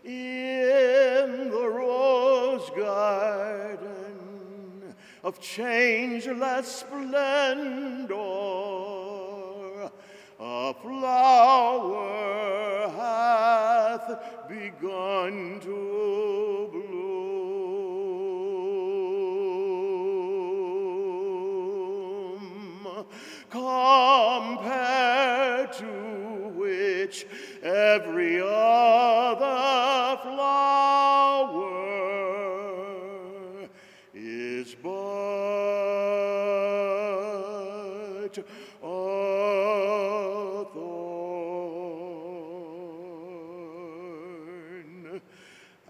in the rose garden of changeless splendor, a flower hath begun to bloom, compared to which every other flower is but a thorn,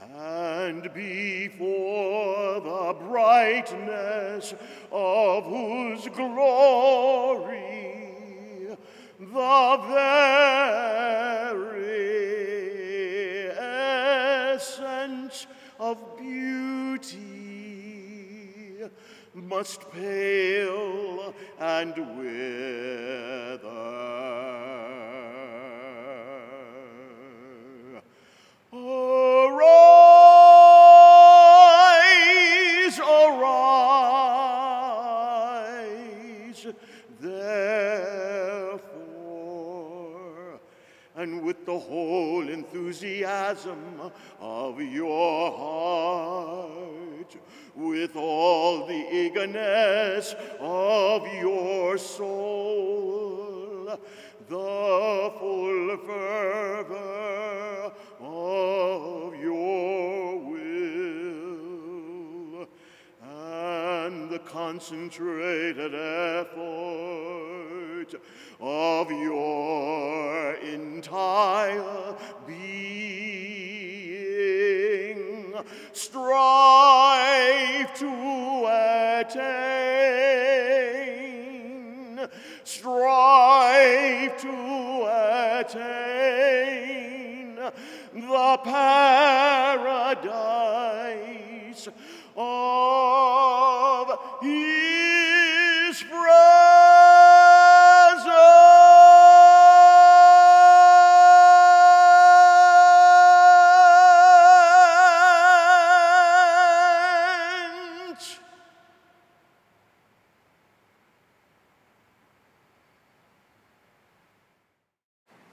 and before the brightness of whose glory the very essence of beauty must pale and wither. Arise, arise, therefore, and with the whole enthusiasm of your heart, with all the eagerness of your soul, the full fervor of your will, and the concentrated effort of your entire being, strive to attain, strive to attain the paradise of His presence.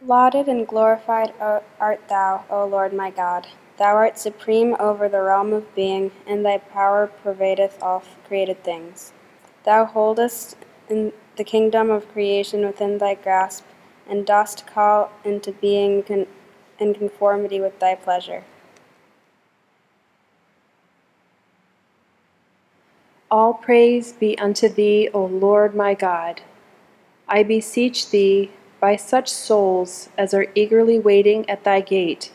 Lauded and glorified art thou, O Lord my God. Thou art supreme over the realm of being, and thy power pervadeth all created things. Thou holdest in the kingdom of creation within thy grasp, and dost call into being in conformity with thy pleasure. All praise be unto thee, O Lord my God. I beseech thee, by such souls as are eagerly waiting at thy gate,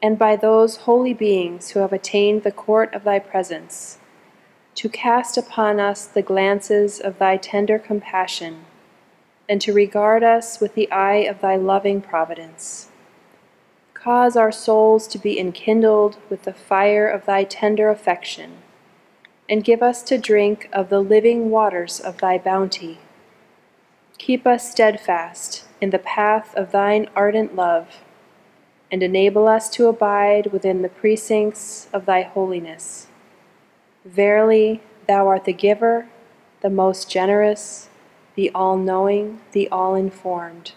and by those holy beings who have attained the court of thy presence, to cast upon us the glances of thy tender compassion, and to regard us with the eye of thy loving providence. Cause our souls to be enkindled with the fire of thy tender affection, and give us to drink of the living waters of thy bounty. Keep us steadfast in the path of thine ardent love, and enable us to abide within the precincts of thy holiness. Verily, thou art the giver, the most generous, the all-knowing, the all-informed.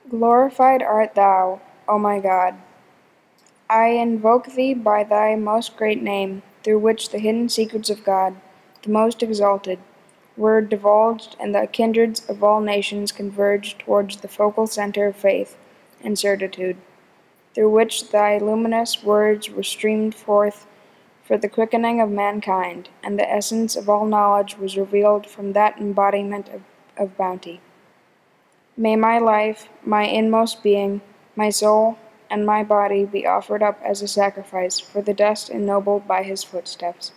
Glorified art thou, O my God. I invoke thee by thy most great name, through which the hidden secrets of God, the most exalted, were divulged, and the kindreds of all nations converged towards the focal center of faith and certitude, through which thy luminous words were streamed forth for the quickening of mankind, and the essence of all knowledge was revealed from that embodiment of bounty. May my life, my inmost being, my soul, and my body be offered up as a sacrifice for the dust ennobled by his footsteps.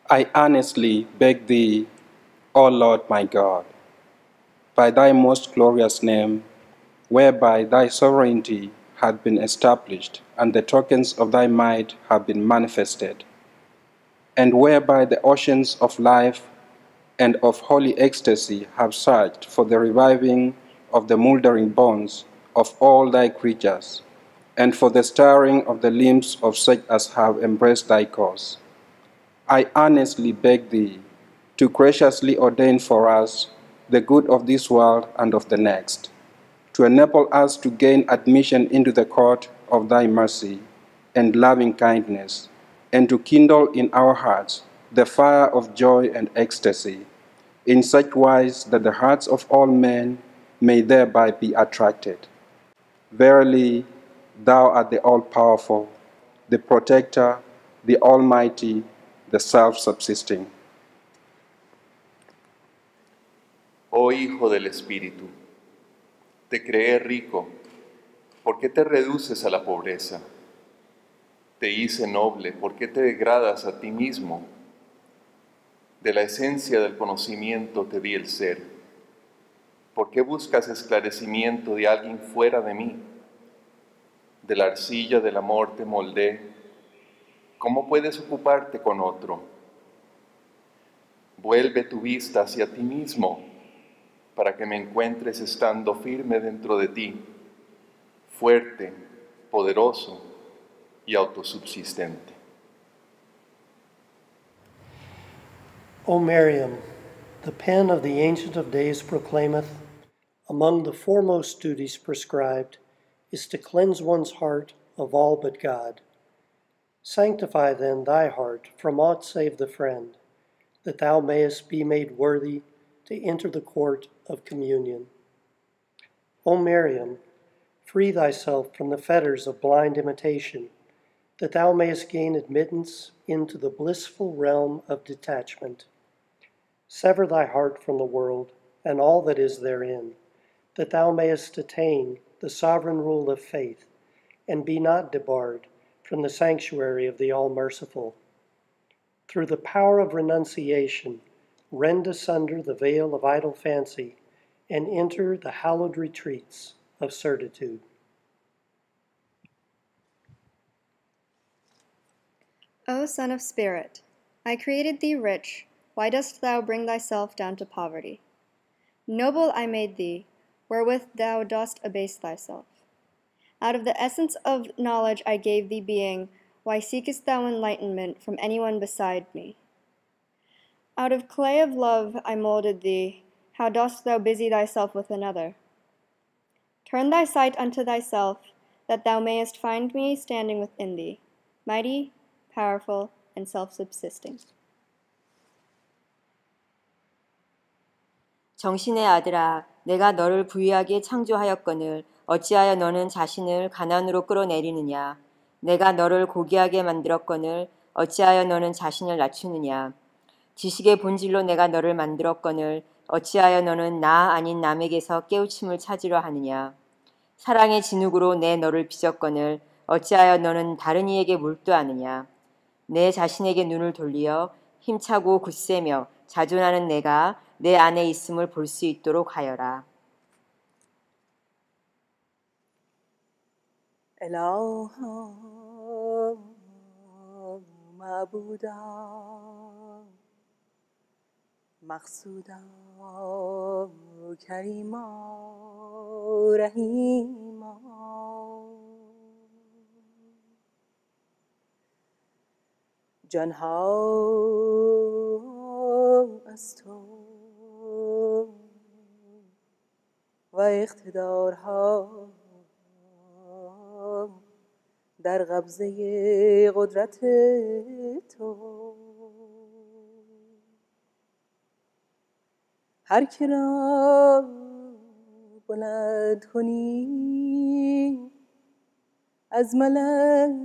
I earnestly beg thee, O Lord my God, by thy most glorious name, whereby thy sovereignty hath been established, and the tokens of thy might have been manifested, and whereby the oceans of life and of holy ecstasy have searched for the reviving of the mouldering bones of all thy creatures, and for the stirring of the limbs of such as have embraced thy cause. I earnestly beg thee to graciously ordain for us the good of this world and of the next, to enable us to gain admission into the court of thy mercy and loving kindness, and to kindle in our hearts the fire of joy and ecstasy, in such wise that the hearts of all men may thereby be attracted. Verily, thou art the all-powerful, the protector, the almighty, the self-subsisting. Oh Hijo del Espíritu, te creé rico, ¿por qué te reduces a la pobreza? Te hice noble, ¿por qué te degradas a ti mismo? De la esencia del conocimiento te di el ser. ¿Por qué buscas esclarecimiento de alguien fuera de mí? De la arcilla del amor te moldé. ¿Cómo puedes ocuparte con otro? Vuelve tu vista hacia ti mismo, para que me encuentres estando firme dentro de ti, fuerte, poderoso y autosubsistente. O Miriam, the pen of the Ancient of Days proclaimeth, among the foremost duties prescribed is to cleanse one's heart of all but God. Sanctify then thy heart from aught save the friend, that thou mayest be made worthy to enter the court of communion. O Miriam, free thyself from the fetters of blind imitation, that thou mayest gain admittance into the blissful realm of detachment. Sever thy heart from the world and all that is therein, that thou mayest attain the sovereign rule of faith, and be not debarred from the sanctuary of the All-Merciful. Through the power of renunciation, rend asunder the veil of idle fancy, and enter the hallowed retreats of certitude. O Son of Spirit, I created thee rich, why dost thou bring thyself down to poverty? Noble I made thee, wherewith thou dost abase thyself. Out of the essence of knowledge I gave thee being, why seekest thou enlightenment from anyone beside me? Out of clay of love I molded thee, how dost thou busy thyself with another? Turn thy sight unto thyself, that thou mayest find me standing within thee, mighty, powerful, and self-subsisting. 정신의 아들아, 내가 너를 부유하게 창조하였거늘 어찌하여 너는 자신을 가난으로 끌어내리느냐? 내가 너를 고귀하게 만들었거늘 어찌하여 너는 자신을 낮추느냐? 지식의 본질로 내가 너를 만들었거늘 어찌하여 너는 나 아닌 남에게서 깨우침을 찾으려 하느냐? 사랑의 진흙으로 내 너를 빚었거늘 어찌하여 너는 다른 이에게 몰두하느냐? 내 자신에게 눈을 돌리어 힘차고 굳세며 자존하는 내가 내 안에 있음을 볼 수 있도록 하여라. الهام معبودا مقصودا کریما رحیما جانها از تو و اقتدارها در قبضه قدرت تو هر که را بلند کنی از ملک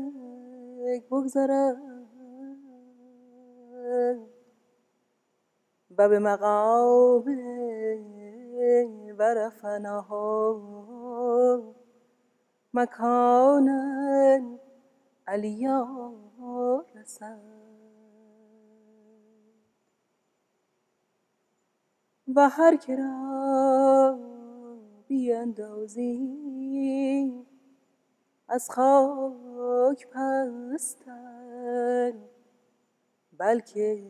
بگذرد و به مقام ورفناها مکانا علیا رسد و هر که را بیندازی از خاک پستر بلکه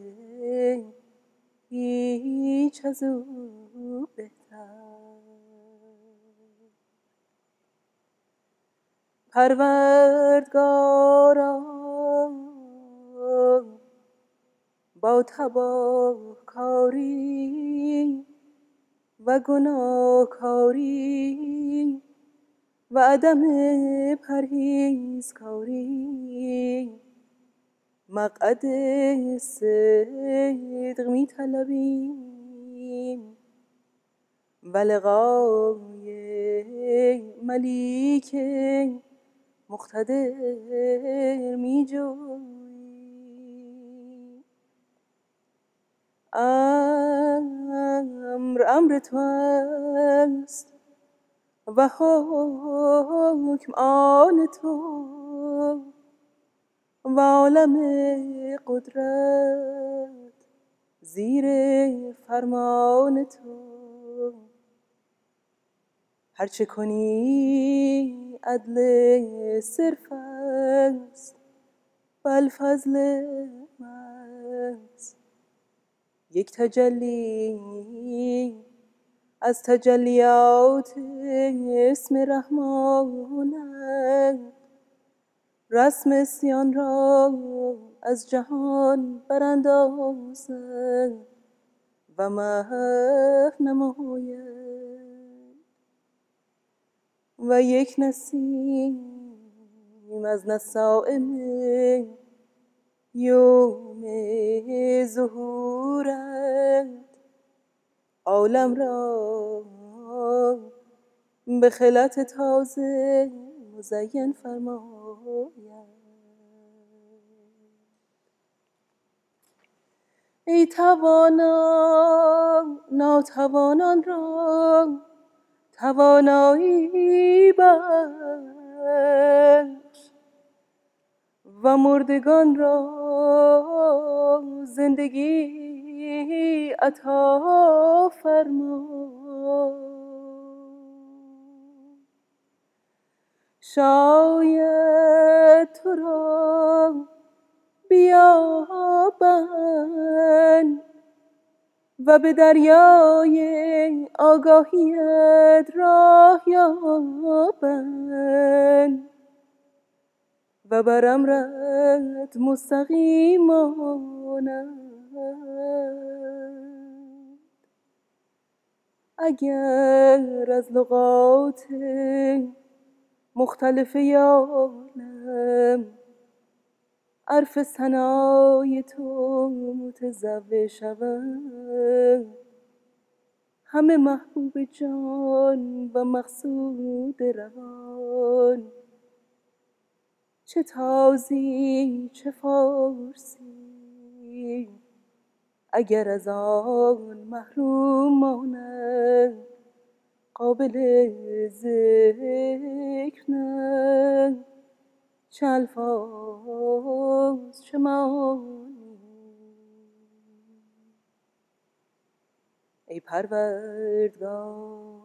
هیچ از او بهتر. پروردگارا با تباهکاری و گناهکاری و عدم پرهیزکاری مقعد صدق می طلبیم و لقای ملیک مقتدر می جوییم. امر تو است و حکم آن تو و عالم قدرت زیر فرمان تو. هرچه کنی عدل صرف است و الفضل محض. یک تجلی از تجلیات اسم رحمانت رسم اسیان را از جهان براندازد و محو نماید. و یک نسیم از نسائم یوم ظهورت عالم را به خلعت تازه مزین فرماید. ای توانا ناتوانان را توانایی بخش و مردگان را زندگی عطا فرما. شاید تو را بیابند و به دریای آگاهیت راه یابند و بر امرت مستقیم مانند. اگر از لغات مختلف عالم عرف ثنای تو متذوق شود، همه محبوب جان و مقصود روان، چه تازی چه فارسی، اگر از آن محروم ماند قابل ذکر نه، چه الفاظ چه معانی. ای پروردگار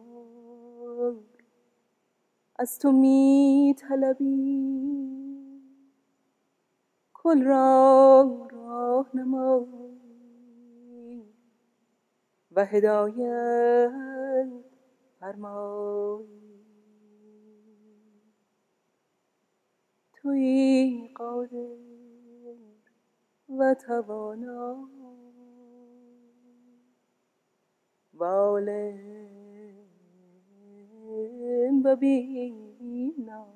از تو می طلبیم کل را راهنمایی و هدایت فرمایی. تویی قادر و توانا و عالم و بینا.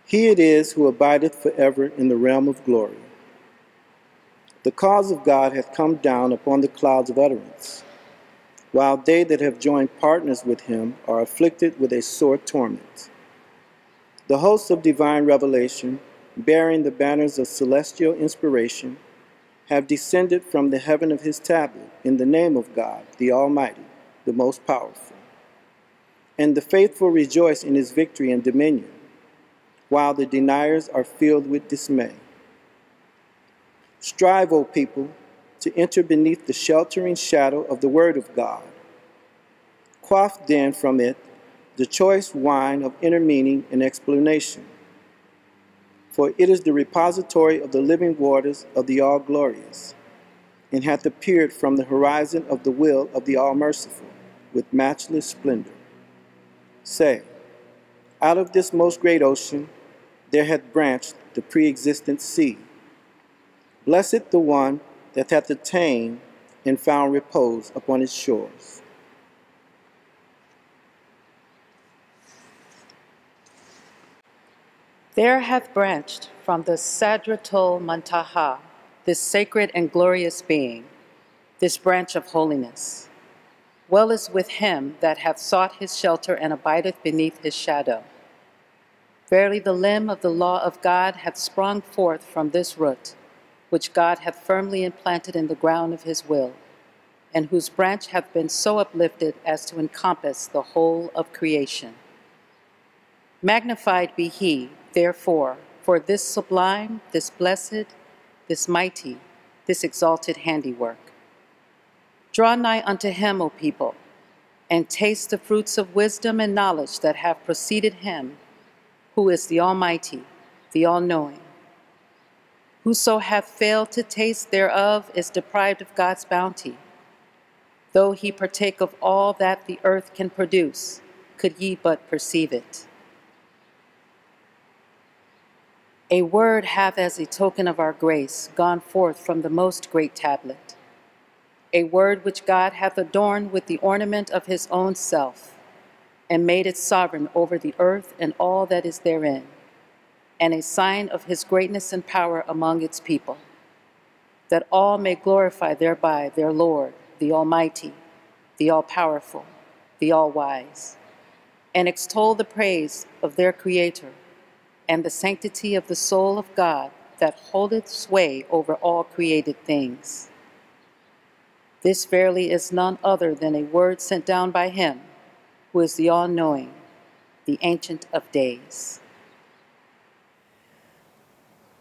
He it is who abideth forever in the realm of glory. The cause of God hath come down upon the clouds of utterance, while they that have joined partners with him are afflicted with a sore torment. The hosts of divine revelation, bearing the banners of celestial inspiration, have descended from the heaven of his tablet in the name of God, the Almighty, the most powerful. And the faithful rejoice in his victory and dominion, while the deniers are filled with dismay. Strive, O people, to enter beneath the sheltering shadow of the word of God. Quaff then from it the choice wine of inner meaning and explanation. For it is the repository of the living waters of the All-Glorious, and hath appeared from the horizon of the will of the All-Merciful, with matchless splendor. Say, out of this most great ocean there hath branched the pre-existent sea. Blessed the one that hath attained and found repose upon its shores. There hath branched from the Sadratul Muntaha this sacred and glorious being, this branch of holiness. Well is with him that hath sought his shelter and abideth beneath his shadow. Verily the limb of the law of God hath sprung forth from this root, which God hath firmly implanted in the ground of his will, and whose branch hath been so uplifted as to encompass the whole of creation. Magnified be he, therefore, for this sublime, this blessed, this mighty, this exalted handiwork. Draw nigh unto him, O people, and taste the fruits of wisdom and knowledge that have preceded him, who is the Almighty, the All-Knowing. Whoso hath failed to taste thereof is deprived of God's bounty. Though he partake of all that the earth can produce, could ye but perceive it. A word hath as a token of our grace gone forth from the most great tablet, a word which God hath adorned with the ornament of his own self, and made it sovereign over the earth and all that is therein, and a sign of his greatness and power among its people, that all may glorify thereby their Lord, the Almighty, the All-Powerful, the All-Wise, and extol the praise of their Creator, and the sanctity of the soul of God that holdeth sway over all created things. This verily is none other than a word sent down by him, who is the All-Knowing, the Ancient of Days.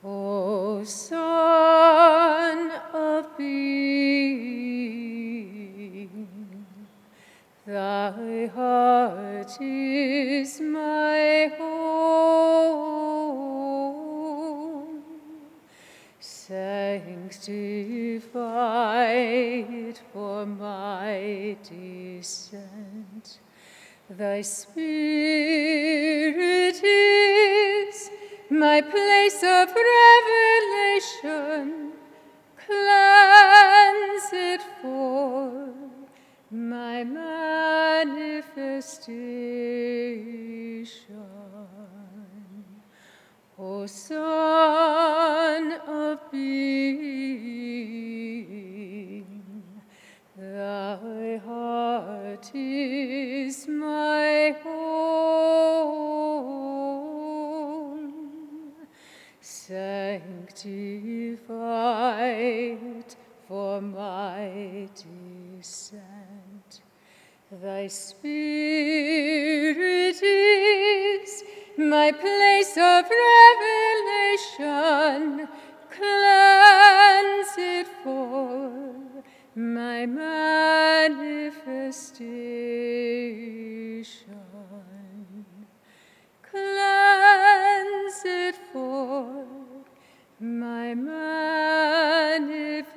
O Son of Being, thy heart is my home, sanctified for my descent. Thy Spirit is my place of revelation, cleanse it for my manifestation. O Son of Being, thy heart is my home, sanctified for my descent. Thy Spirit is my place of revelation, cleanse it for my manifestation. Cleanse it for my manifestation.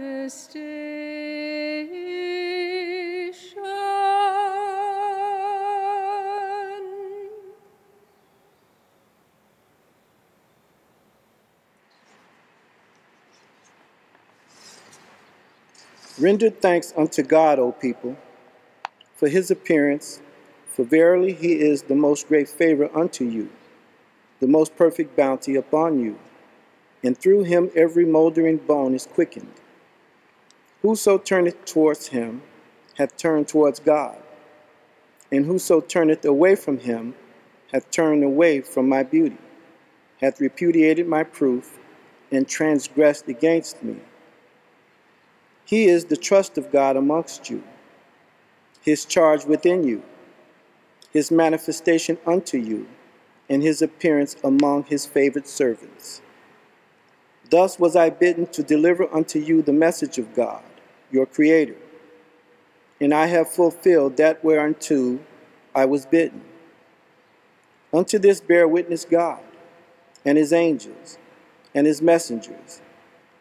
Render thanks unto God, O people, for his appearance, for verily he is the most great favor unto you, the most perfect bounty upon you, and through him every moldering bone is quickened. Whoso turneth towards him hath turned towards God, and whoso turneth away from him hath turned away from my beauty, hath repudiated my proof, and transgressed against me. He is the trust of God amongst you, his charge within you, his manifestation unto you, and his appearance among his favored servants. Thus was I bidden to deliver unto you the message of God, your Creator, and I have fulfilled that whereunto I was bidden. Unto this bear witness God, and his angels, and his messengers,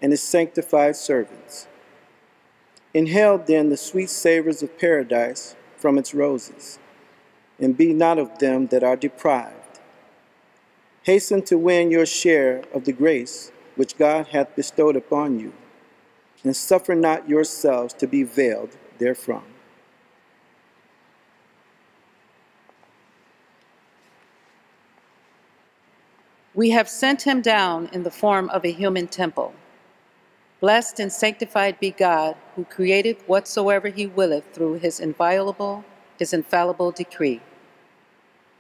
and his sanctified servants. Inhale then the sweet savors of paradise from its roses, and be not of them that are deprived. Hasten to win your share of the grace which God hath bestowed upon you, and suffer not yourselves to be veiled therefrom. We have sent him down in the form of a human temple. Blessed and sanctified be God, who created whatsoever he willeth through his infallible decree.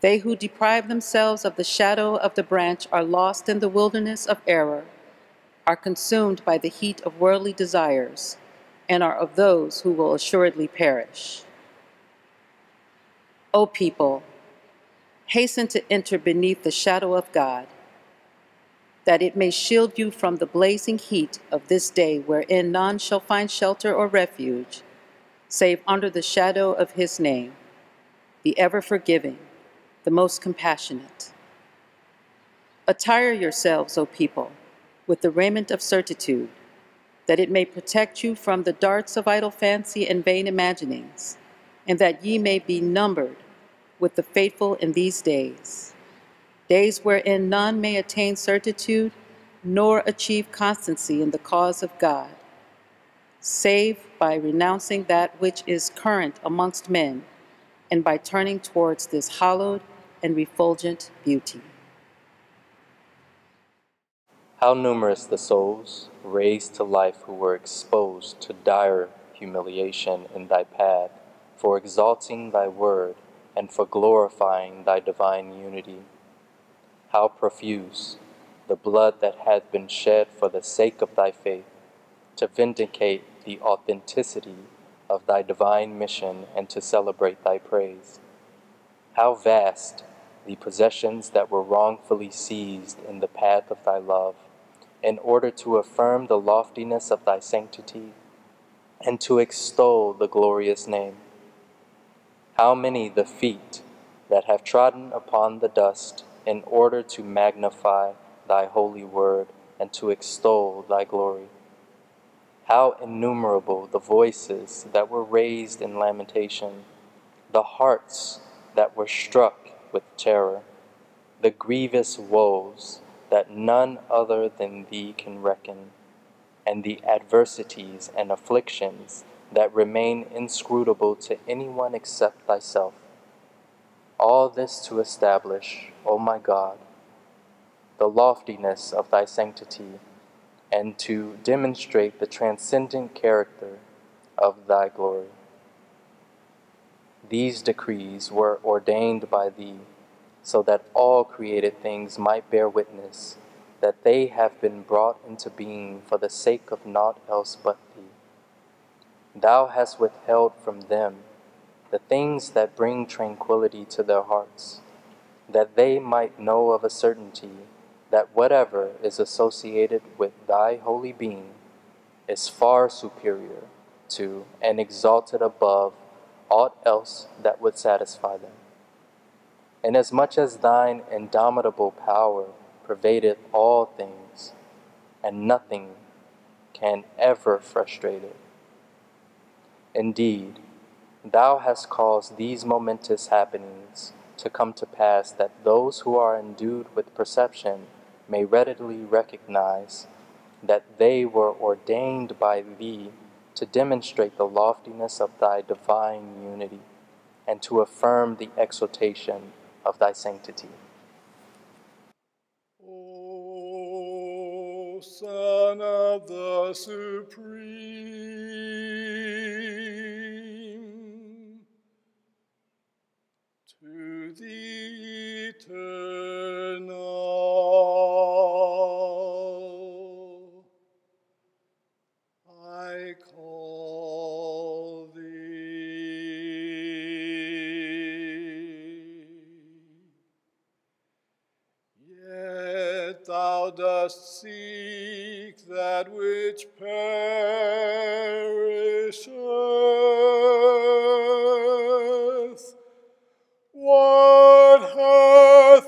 They who deprive themselves of the shadow of the branch are lost in the wilderness of error, are consumed by the heat of worldly desires, and are of those who will assuredly perish. O people, hasten to enter beneath the shadow of God, that it may shield you from the blazing heat of this day wherein none shall find shelter or refuge, save under the shadow of his name, the ever-forgiving, the most compassionate. Attire yourselves, O people, with the raiment of certitude, that it may protect you from the darts of idle fancy and vain imaginings, and that ye may be numbered with the faithful in these days. Days wherein none may attain certitude, nor achieve constancy in the cause of God, save by renouncing that which is current amongst men, and by turning towards this hallowed and refulgent beauty. How numerous the souls raised to life who were exposed to dire humiliation in thy path, for exalting thy word and for glorifying thy divine unity. How profuse the blood that hath been shed for the sake of thy faith, to vindicate the authenticity of thy divine mission and to celebrate thy praise. How vast the possessions that were wrongfully seized in the path of thy love, in order to affirm the loftiness of thy sanctity and to extol the glorious name. How many the feet that have trodden upon the dust in order to magnify thy holy word and to extol thy glory. How innumerable the voices that were raised in lamentation, the hearts that were struck with terror, the grievous woes that none other than thee can reckon, and the adversities and afflictions that remain inscrutable to anyone except thyself. All this to establish, O my God, the loftiness of thy sanctity, and to demonstrate the transcendent character of thy glory. These decrees were ordained by thee, so that all created things might bear witness that they have been brought into being for the sake of naught else but thee. Thou hast withheld from them the things that bring tranquility to their hearts, that they might know of a certainty that whatever is associated with thy holy being is far superior to and exalted above aught else that would satisfy them. Inasmuch as thine indomitable power pervadeth all things, and nothing can ever frustrate it. Indeed, thou hast caused these momentous happenings to come to pass, that those who are endued with perception may readily recognize that they were ordained by thee to demonstrate the loftiness of thy divine unity and to affirm the exaltation of thy sanctity. O Son of the Supreme, to the eternal, I call thee. Yet thou dost seek that which perisheth. What hath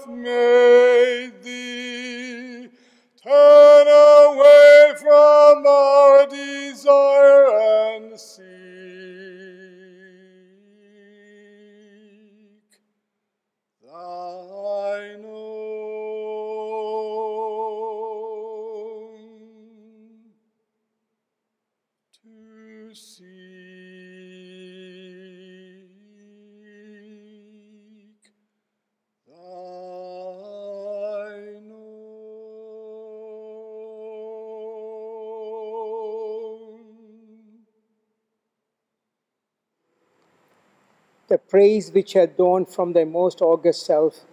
the praise which hath dawned from thy most august self,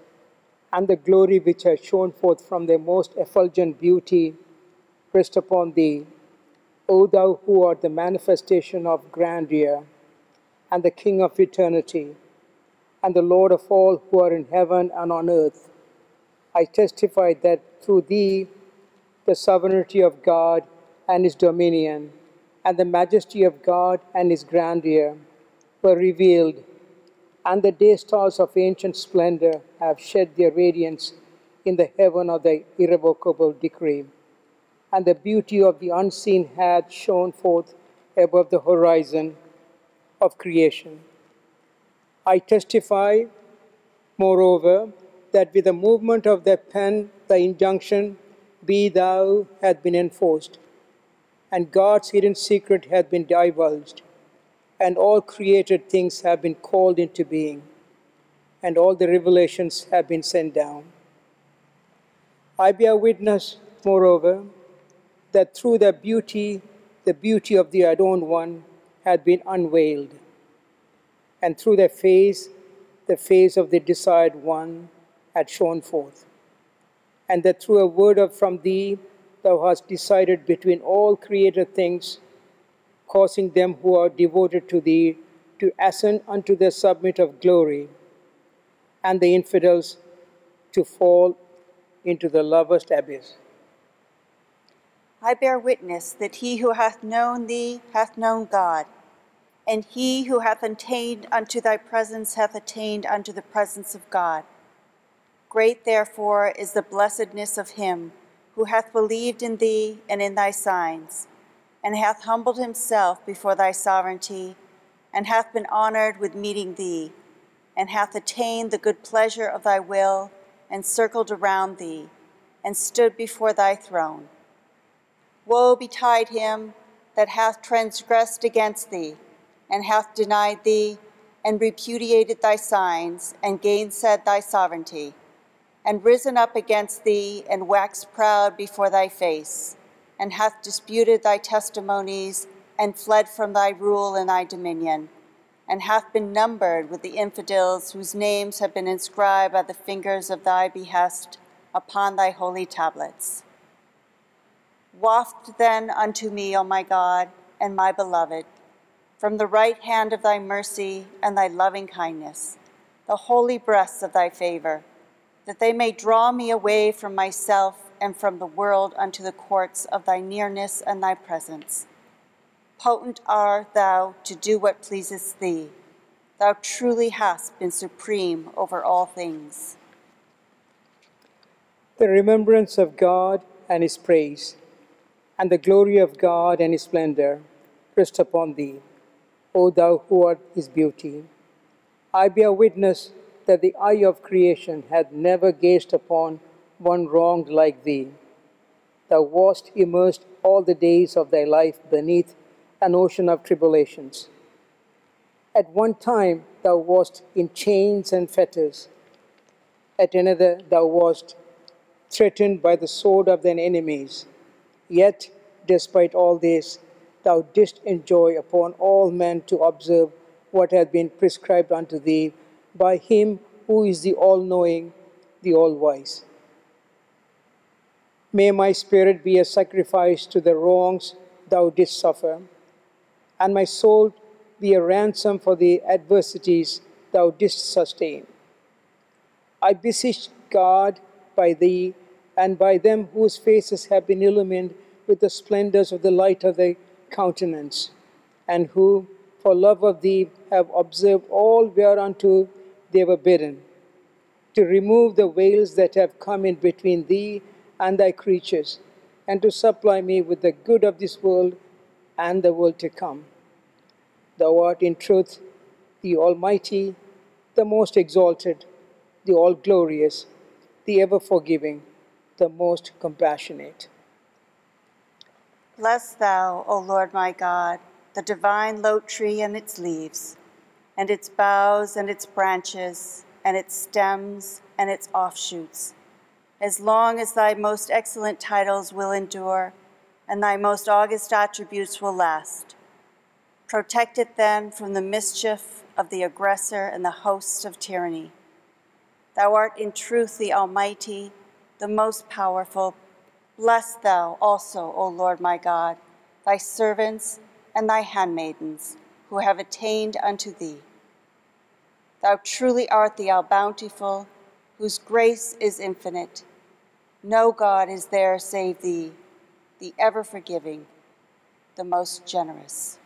and the glory which hath shone forth from thy most effulgent beauty, rest upon thee, O thou who art the manifestation of grandeur, and the King of eternity, and the Lord of all who are in heaven and on earth. I testify that through thee the sovereignty of God and his dominion, and the majesty of God and his grandeur were revealed, and the day stars of ancient splendor have shed their radiance in the heaven of thy irrevocable decree, and the beauty of the unseen hath shone forth above the horizon of creation. I testify, moreover, that with the movement of thy pen, the injunction, be thou, hath been enforced, and God's hidden secret hath been divulged, and all created things have been called into being, and all the revelations have been sent down. I bear witness, moreover, that through the beauty of the adorned one hath been unveiled, and through the face of the desired one had shone forth, and that through a word from thee thou hast decided between all created things, causing them who are devoted to thee to ascend unto the summit of glory, and the infidels to fall into the lowest abyss. I bear witness that he who hath known thee hath known God, and he who hath attained unto thy presence hath attained unto the presence of God. Great therefore is the blessedness of him who hath believed in thee and in thy signs, and hath humbled himself before thy sovereignty, and hath been honored with meeting thee, and hath attained the good pleasure of thy will, and circled around thee, and stood before thy throne. Woe betide him that hath transgressed against thee, and hath denied thee, and repudiated thy signs, and gainsaid thy sovereignty, and risen up against thee, and waxed proud before thy face, and hath disputed thy testimonies, and fled from thy rule and thy dominion, and hath been numbered with the infidels whose names have been inscribed by the fingers of thy behest upon thy holy tablets. Waft then unto me, O my God, and my beloved, from the right hand of thy mercy and thy loving kindness, the holy breaths of thy favor, that they may draw me away from myself and from the world unto the courts of thy nearness and thy presence. Potent art thou to do what pleaseth thee. Thou truly hast been supreme over all things. The remembrance of God and his praise, and the glory of God and his splendor rest upon thee, O thou who art his beauty. I bear witness that the eye of creation hath never gazed upon one wronged like thee. Thou wast immersed all the days of thy life beneath an ocean of tribulations. At one time thou wast in chains and fetters. At another thou wast threatened by the sword of thine enemies. Yet, despite all this, thou didst enjoy upon all men to observe what hath been prescribed unto thee by him who is the all-knowing, the all-wise. May my spirit be a sacrifice to the wrongs thou didst suffer, and my soul be a ransom for the adversities thou didst sustain. I beseech God by thee and by them whose faces have been illumined with the splendors of the light of thy countenance, and who, for love of thee, have observed all whereunto they were bidden, to remove the veils that have come in between thee and thy creatures, and to supply me with the good of this world and the world to come. Thou art in truth the Almighty, the most exalted, the all-glorious, the ever-forgiving, the most compassionate. Bless thou, O Lord my God, the divine lote tree and its leaves, and its boughs and its branches, and its stems and its offshoots, as long as thy most excellent titles will endure, and thy most august attributes will last. Protect it then from the mischief of the aggressor and the hosts of tyranny. Thou art in truth the Almighty, the most powerful. Bless thou also, O Lord my God, thy servants and thy handmaidens, who have attained unto thee. Thou truly art the all-bountiful, whose grace is infinite. No God is there save thee, the ever-forgiving, the most generous.